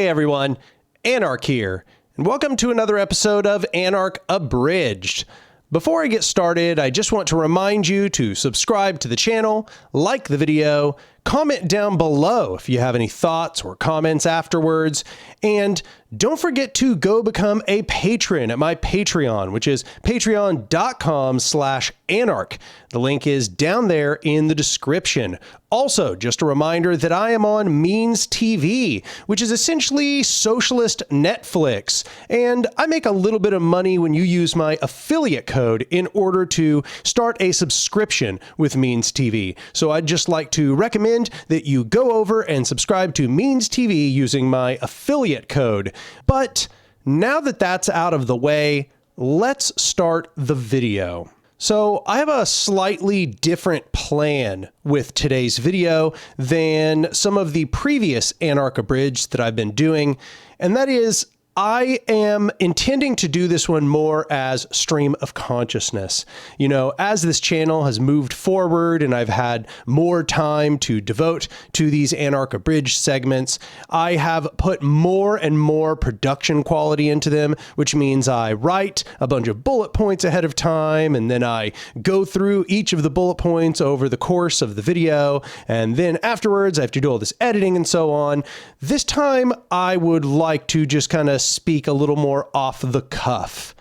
Hey everyone, Anark here, and welcome to another episode of Anark Abridged. Before I get started, I just want to remind you to subscribe to the channel, like the video, comment down below if you have any thoughts or comments afterwards, and don't forget to go become a patron at my Patreon, which is patreon.com/anark. The link is down there in the description. Also, just a reminder that I am on Means TV, which is essentially socialist Netflix, and I make a little bit of money when you use my affiliate code in order to start a subscription with Means TV. So I'd just like to recommend that you go over and subscribe to Means TV using my affiliate code. But now that that's out of the way, let's start the video. So I have a slightly different plan with today's video than some of the previous Anark Abridged that I've been doing, and that is I am intending to do this one more as stream of consciousness. You know, as this channel has moved forward and I've had more time to devote to these Anark Abridged segments, I have put more and more production quality into them, which means I write a bunch of bullet points ahead of time, and then I go through each of the bullet points over the course of the video, and then afterwards I have to do all this editing and so on. This time I would like to just kind of speak a little more off the cuff.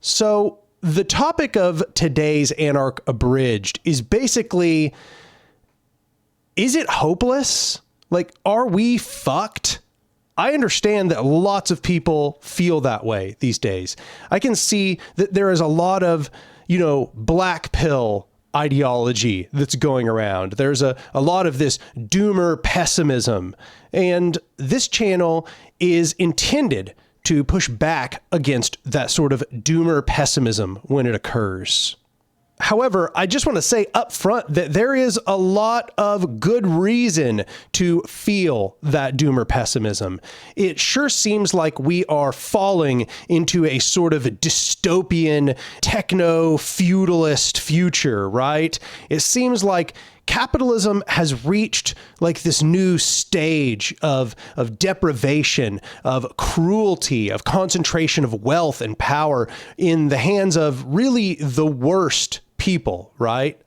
So the topic of today's Anark Abridged is basically, is it hopeless? Like, are we fucked? I understand that lots of people feel that way these days. I can see that there is a lot of, black pill ideology that's going around. There's a lot of this doomer pessimism, and this channel is intended to push back against that sort of doomer pessimism when it occurs. However, I just want to say up front that there is a lot of good reason to feel that doomer pessimism. It sure seems like we are falling into a sort of dystopian, techno-feudalist future, right? It seems like capitalism has reached like this new stage of deprivation, of cruelty, of concentration of wealth and power in the hands of really the worst people, right?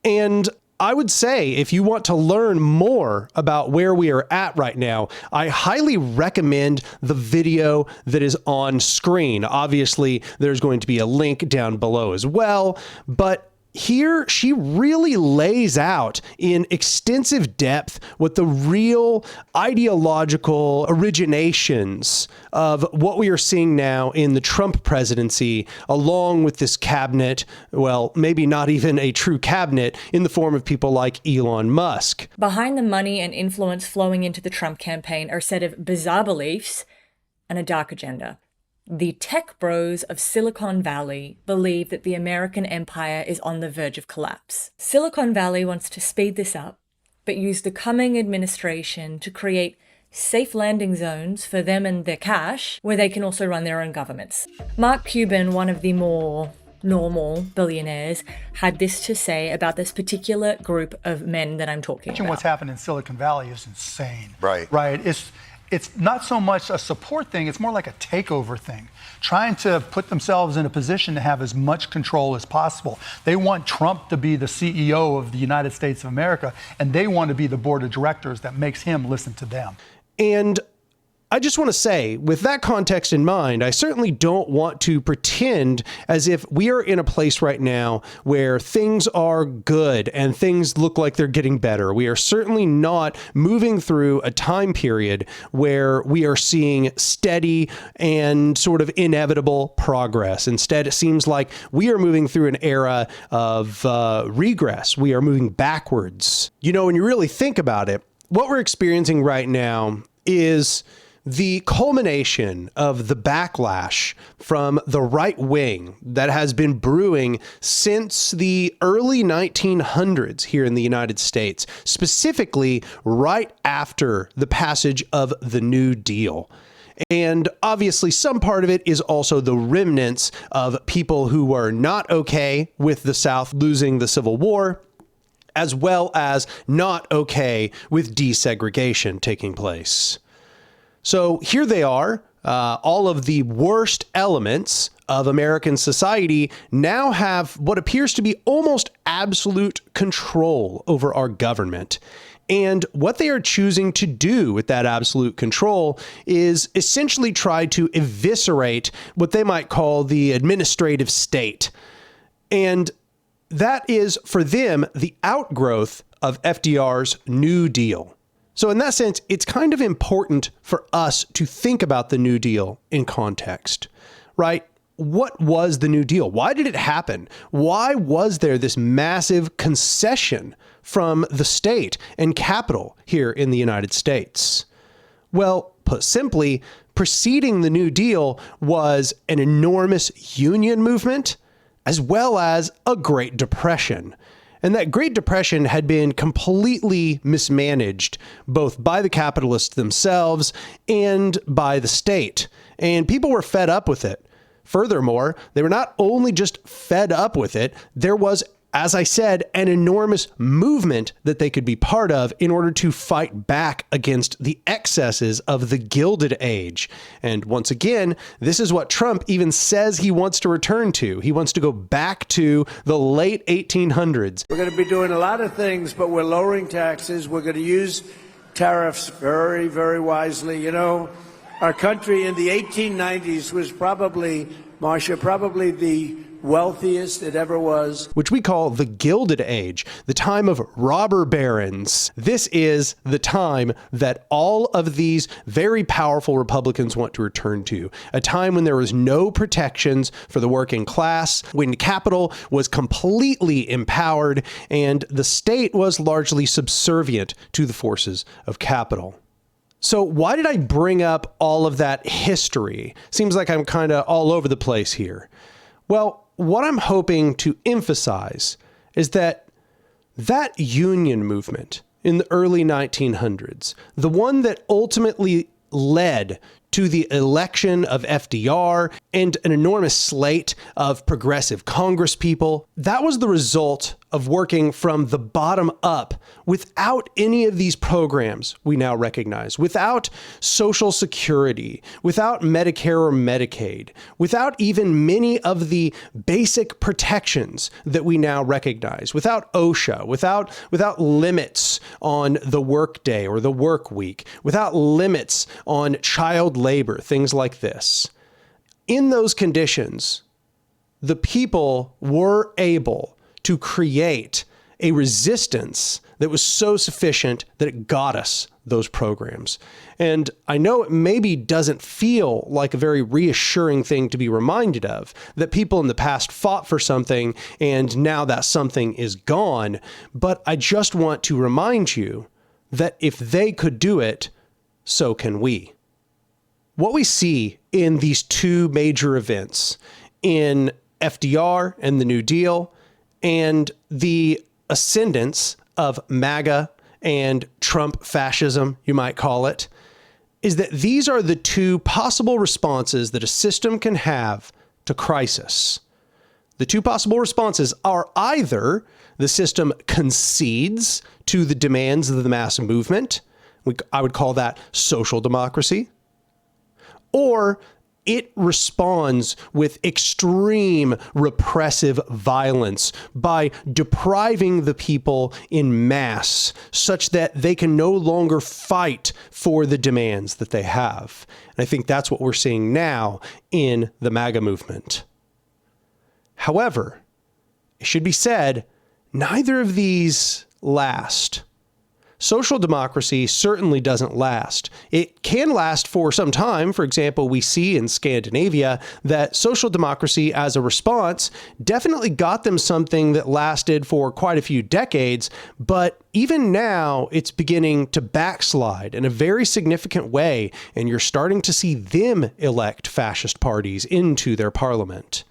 And I would say if you want to learn more about where we are at right now, I highly recommend the video that is on screen. Obviously, there's going to be a link down below as well, but here, she really lays out in extensive depth what the real ideological originations of what we are seeing now in the Trump presidency, along with this cabinet, well, maybe not even a true cabinet, in the form of people like Elon Musk. Behind the money and influence flowing into the Trump campaign are a set of bizarre beliefs and a dark agenda. The tech bros of Silicon Valley believe that the American empire is on the verge of collapse. Silicon Valley wants to speed this up, but use the coming administration to create safe landing zones for them and their cash, where they can also run their own governments. Mark Cuban, one of the more normal billionaires, had this to say about this particular group of men that I'm talking about. What's happened in Silicon Valley is insane. Right. It's not so much a support thing, it's more like a takeover thing, trying to put themselves in a position to have as much control as possible. They want Trump to be the CEO of the United States of America, and they want to be the board of directors that makes him listen to them. And I just want to say, with that context in mind, I certainly don't want to pretend as if we are in a place right now where things are good and things look like they're getting better. We are certainly not moving through a time period where we are seeing steady and sort of inevitable progress. Instead, it seems like we are moving through an era of regress. We are moving backwards. When you really think about it, what we're experiencing right now is the culmination of the backlash from the right wing that has been brewing since the early 1900s here in the United States, specifically right after the passage of the New Deal. And obviously some part of it is also the remnants of people who were not okay with the South losing the Civil War, as well as not okay with desegregation taking place. So here they are. All of the worst elements of American society now have what appears to be almost absolute control over our government. And what they are choosing to do with that absolute control is essentially try to eviscerate what they might call the administrative state. And that is, for them, the outgrowth of FDR's New Deal. So in that sense, it's kind of important for us to think about the New Deal in context, right? What was the New Deal? Why did it happen? Why was there this massive concession from the state and capital here in the United States? Well, put simply, preceding the New Deal was an enormous union movement as well as a Great Depression. And that Great Depression had been completely mismanaged, both by the capitalists themselves and by the state. And people were fed up with it. Furthermore, they were not only just fed up with it, there was, as I said, an enormous movement that they could be part of in order to fight back against the excesses of the Gilded Age. And once again, this is what Trump even says he wants to return to. He wants to go back to the late 1800s. We're going to be doing a lot of things, but we're lowering taxes. We're going to use tariffs very, very wisely. You know, our country in the 1890s was probably, Marcia, probably the wealthiest it ever was. Which we call the Gilded Age, the time of robber barons. This is the time that all of these very powerful Republicans want to return to. A time when there was no protections for the working class, when capital was completely empowered, and the state was largely subservient to the forces of capital. So why did I bring up all of that history? Seems like I'm kind of all over the place here. Well, what I'm hoping to emphasize is that union movement in the early 1900s, the one that ultimately led to the election of FDR and an enormous slate of progressive congresspeople, that was the result of working from the bottom up without any of these programs we now recognize, without Social Security, without Medicare or Medicaid, without even many of the basic protections that we now recognize, without OSHA, without limits on the workday or the work week, without limits on child labor, things like this. In those conditions, the people were able to create a resistance that was so sufficient that it got us those programs. And I know it maybe doesn't feel like a very reassuring thing to be reminded of, that people in the past fought for something and now that something is gone. But I just want to remind you that if they could do it, so can we. What we see in these two major events, in FDR and the New Deal, and the ascendance of MAGA and Trump fascism, you might call it, is that these are the two possible responses that a system can have to crisis. The two possible responses are either the system concedes to the demands of the mass movement, I would call that social democracy, or it responds with extreme repressive violence by depriving the people in mass such that they can no longer fight for the demands that they have. And I think that's what we're seeing now in the MAGA movement. However, it should be said, neither of these last. Social democracy certainly doesn't last. It can last for some time. For example, we see in Scandinavia that social democracy as a response definitely got them something that lasted for quite a few decades, but even now it's beginning to backslide in a very significant way, and you're starting to see them elect fascist parties into their parliament.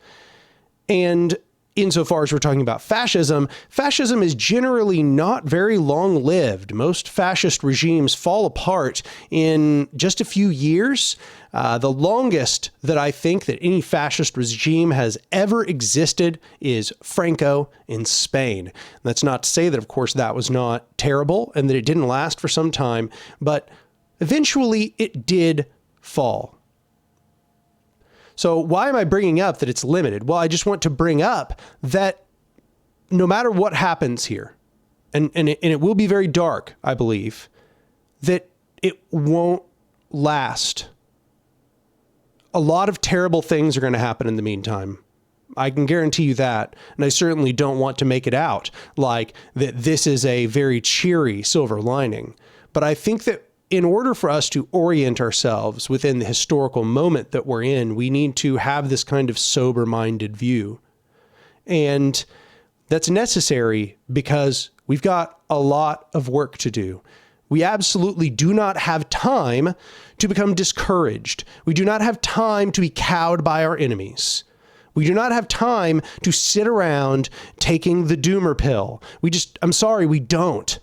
And insofar as we're talking about fascism, fascism is generally not very long-lived. Most fascist regimes fall apart in just a few years. The longest that I think that any fascist regime has ever existed is Franco in Spain. That's not to say that, of course, that was not terrible and that it didn't last for some time, but eventually it did fall. So why am I bringing up that it's limited? Well, I just want to bring up that no matter what happens here, and it will be very dark, I believe, that it won't last. A lot of terrible things are going to happen in the meantime. I can guarantee you that. And I certainly don't want to make it out like that this is a very cheery silver lining. But I think that in order for us to orient ourselves within the historical moment that we're in, we need to have this kind of sober-minded view. And that's necessary because we've got a lot of work to do. We absolutely do not have time to become discouraged. We do not have time to be cowed by our enemies. We do not have time to sit around taking the doomer pill. I'm sorry, we don't.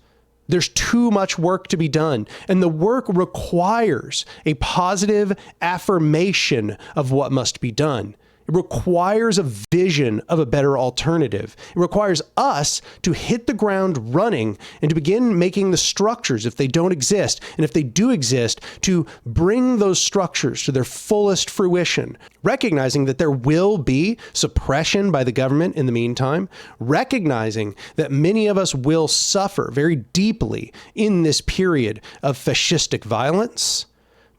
There's too much work to be done. And the work requires a positive affirmation of what must be done. It requires a vision of a better alternative. It requires us to hit the ground running and to begin making the structures, if they don't exist, and if they do exist, to bring those structures to their fullest fruition, recognizing that there will be suppression by the government in the meantime, recognizing that many of us will suffer very deeply in this period of fascistic violence,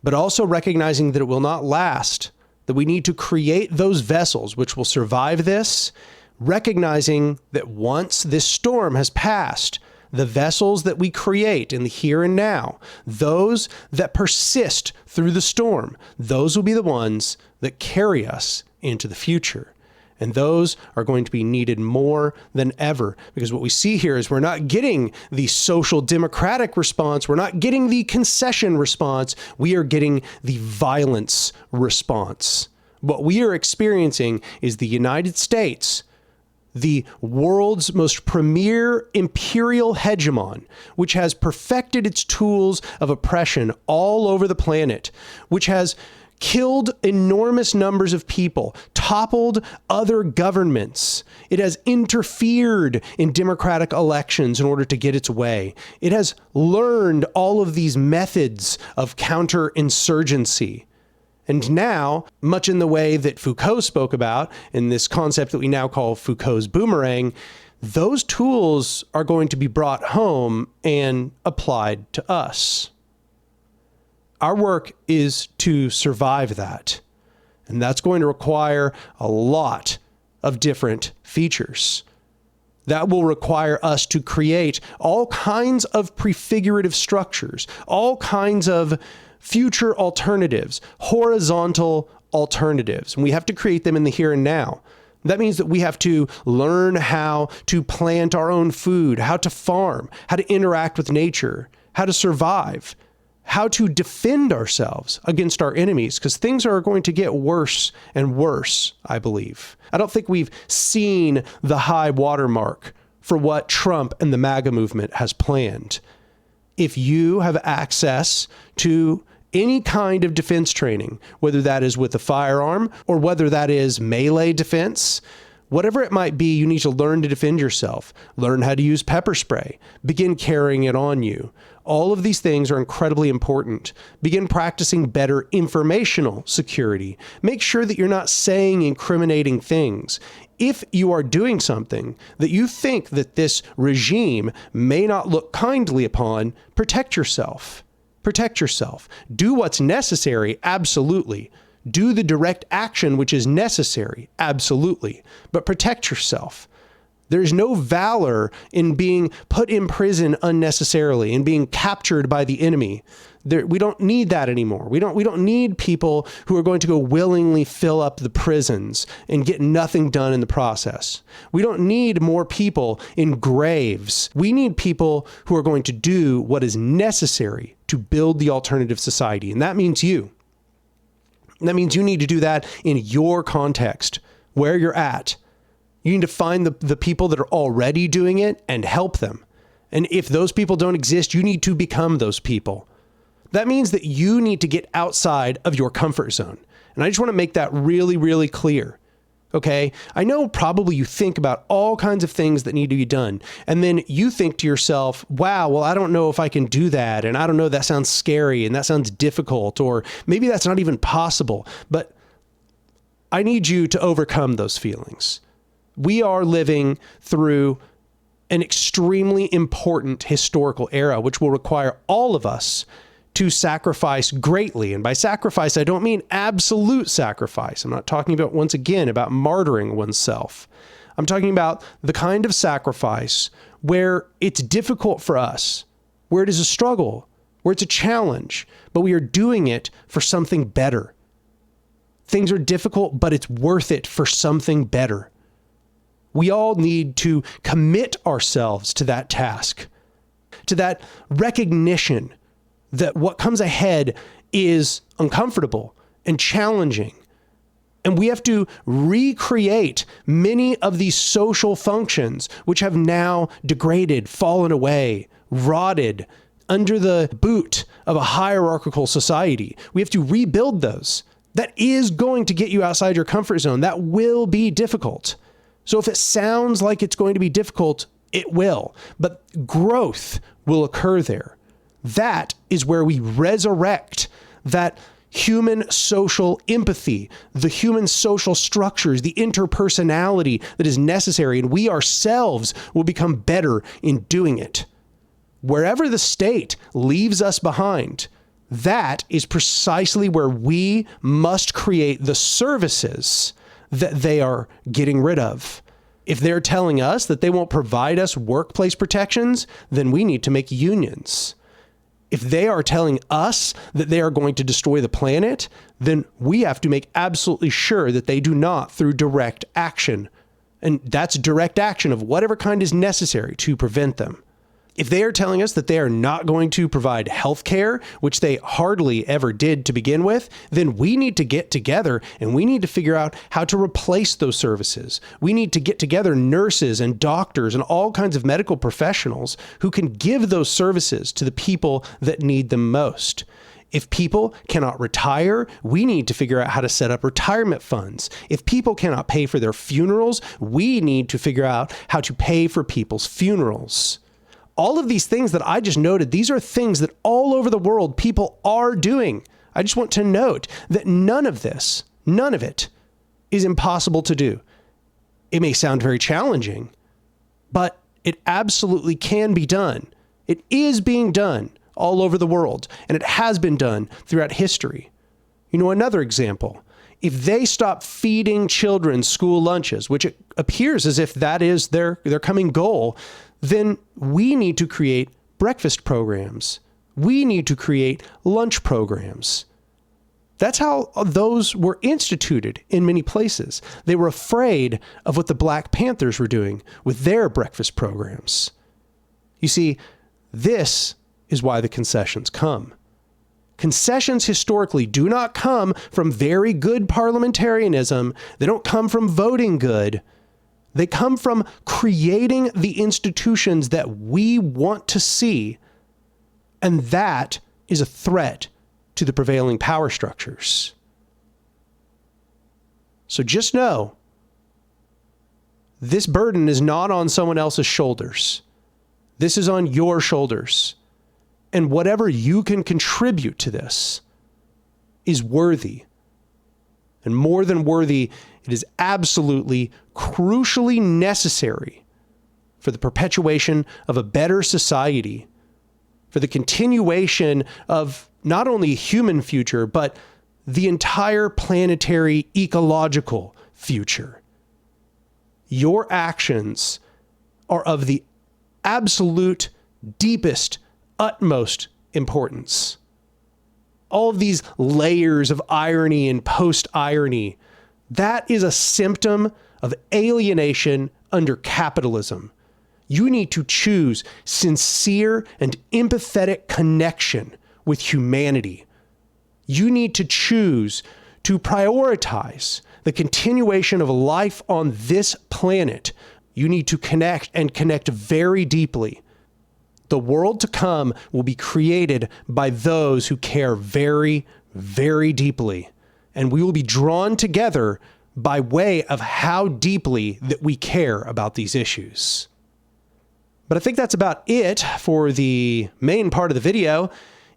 but also recognizing that it will not last, that we need to create those vessels which will survive this, recognizing that once this storm has passed, the vessels that we create in the here and now, those that persist through the storm, those will be the ones that carry us into the future. And those are going to be needed more than ever, because what we see here is we're not getting the social democratic response. We're not getting the concession response. We are getting the violence response. What we are experiencing is the United States, the world's most premier imperial hegemon, which has perfected its tools of oppression all over the planet, which has killed enormous numbers of people, toppled other governments. It has interfered in democratic elections in order to get its way. It has learned all of these methods of counterinsurgency. And now, much in the way that Foucault spoke about in this concept that we now call Foucault's boomerang, those tools are going to be brought home and applied to us. Our work is to survive that. And that's going to require a lot of different features. That will require us to create all kinds of prefigurative structures, all kinds of future alternatives, horizontal alternatives. And we have to create them in the here and now. That means that we have to learn how to plant our own food, how to farm, how to interact with nature, how to survive, how to defend ourselves against our enemies, because things are going to get worse and worse, I believe. I don't think we've seen the high watermark for what Trump and the MAGA movement has planned. If you have access to any kind of defense training, whether that is with a firearm or whether that is melee defense, whatever it might be, you need to learn to defend yourself. Learn how to use pepper spray. Begin carrying it on you. All of these things are incredibly important. Begin practicing better informational security. Make sure that you're not saying incriminating things. If you are doing something that you think that this regime may not look kindly upon, protect yourself. Protect yourself. Do what's necessary, absolutely. Do the direct action which is necessary, absolutely. But protect yourself. There's no valor in being put in prison unnecessarily and being captured by the enemy. We don't need that anymore. We don't need people who are going to go willingly fill up the prisons and get nothing done in the process. We don't need more people in graves. We need people who are going to do what is necessary to build the alternative society. And that means you. That means you need to do that in your context, where you're at. You need to find the people that are already doing it and help them. And if those people don't exist, you need to become those people. That means that you need to get outside of your comfort zone. And I just want to make that really, really clear. Okay, I know probably you think about all kinds of things that need to be done. And then you think to yourself, wow, well, I don't know if I can do that. And I don't know, that sounds scary and that sounds difficult, or maybe that's not even possible. But I need you to overcome those feelings. We are living through an extremely important historical era, which will require all of us to sacrifice greatly. And by sacrifice, I don't mean absolute sacrifice. I'm not talking about, once again, about martyring oneself. I'm talking about the kind of sacrifice where it's difficult for us, where it is a struggle, where it's a challenge, but we are doing it for something better. Things are difficult, but it's worth it for something better. We all need to commit ourselves to that task, to that recognition that what comes ahead is uncomfortable and challenging. And we have to recreate many of these social functions which have now degraded, fallen away, rotted under the boot of a hierarchical society. We have to rebuild those. That is going to get you outside your comfort zone. That will be difficult. So if it sounds like it's going to be difficult, it will. But growth will occur there. That is where we resurrect that human social empathy, the human social structures, the interpersonality that is necessary, and we ourselves will become better in doing it. Wherever the state leaves us behind, that is precisely where we must create the services that they are getting rid of. If they're telling us that they won't provide us workplace protections, then we need to make unions. If they are telling us that they are going to destroy the planet, then we have to make absolutely sure that they do not through direct action. And that's direct action of whatever kind is necessary to prevent them. If they are telling us that they are not going to provide health care, which they hardly ever did to begin with, then we need to get together and we need to figure out how to replace those services. We need to get together nurses and doctors and all kinds of medical professionals who can give those services to the people that need them most. If people cannot retire, we need to figure out how to set up retirement funds. If people cannot pay for their funerals, we need to figure out how to pay for people's funerals. All of these things that I just noted, these are things that all over the world people are doing. I just want to note that none of it is impossible to do. It may sound very challenging, but it absolutely can be done. It is being done all over the world, and it has been done throughout history. You know, another example, if they stop feeding children school lunches, which it appears as if that is their coming goal, then we need to create breakfast programs. We need to create lunch programs. That's how those were instituted in many places. They were afraid of what the Black Panthers were doing with their breakfast programs. You see, this is why the concessions come. Concessions historically do not come from very good parliamentarianism. They don't come from voting good. They come from creating the institutions that we want to see, and that is a threat to the prevailing power structures. So just know, this burden is not on someone else's shoulders. This is on your shoulders. And whatever you can contribute to this is worthy. And more than worthy, it is absolutely crucially necessary for the perpetuation of a better society, for the continuation of not only a human future, but the entire planetary ecological future. Your actions are of the absolute deepest, utmost importance. All of these layers of irony and post-irony, that is a symptom of alienation under capitalism. You need to choose sincere and empathetic connection with humanity. You need to choose to prioritize the continuation of life on this planet. You need to connect very deeply. The world to come will be created by those who care very, very deeply. And we will be drawn together by way of how deeply that we care about these issues. But I think that's about it for the main part of the video.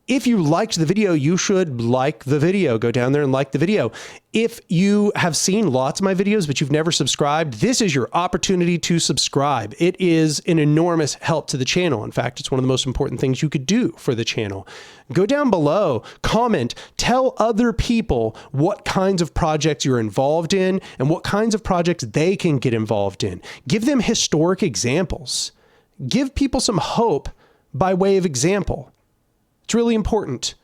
If you liked the video, you should like the video. Go down there and like the video. If you have seen lots of my videos, but you've never subscribed, this is your opportunity to subscribe. It is an enormous help to the channel. In fact, it's one of the most important things you could do for the channel. Go down below, comment, tell other people what kinds of projects you're involved in and what kinds of projects they can get involved in. Give them historic examples. Give people some hope by way of example. It's really important.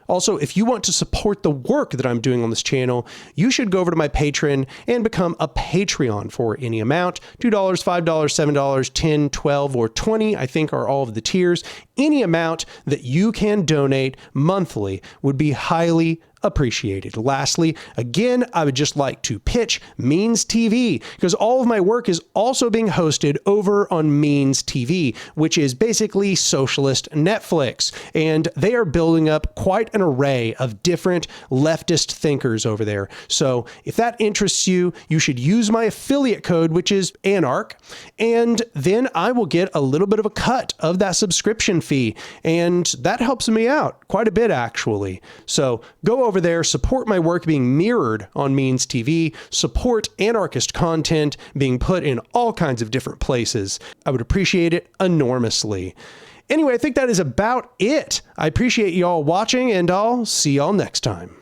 Also, if you want to support the work that I'm doing on this channel, you should go over to my Patreon and become a Patreon for any amount. $2, $5, $7, $10, $12, or $20, I think are all of the tiers. Any amount that you can donate monthly would be highly appreciated. Lastly, again, I would just like to pitch Means TV, because all of my work is also being hosted over on Means TV, which is basically socialist Netflix. And they are building up quite an array of different leftist thinkers over there. So if that interests you, you should use my affiliate code, which is Anark, and then I will get a little bit of a cut of that subscription fee. And that helps me out quite a bit, actually. So go over there, support my work being mirrored on Means TV, support anarchist content being put in all kinds of different places. I would appreciate it enormously. Anyway, I think that is about it. I appreciate y'all watching, and I'll see y'all next time.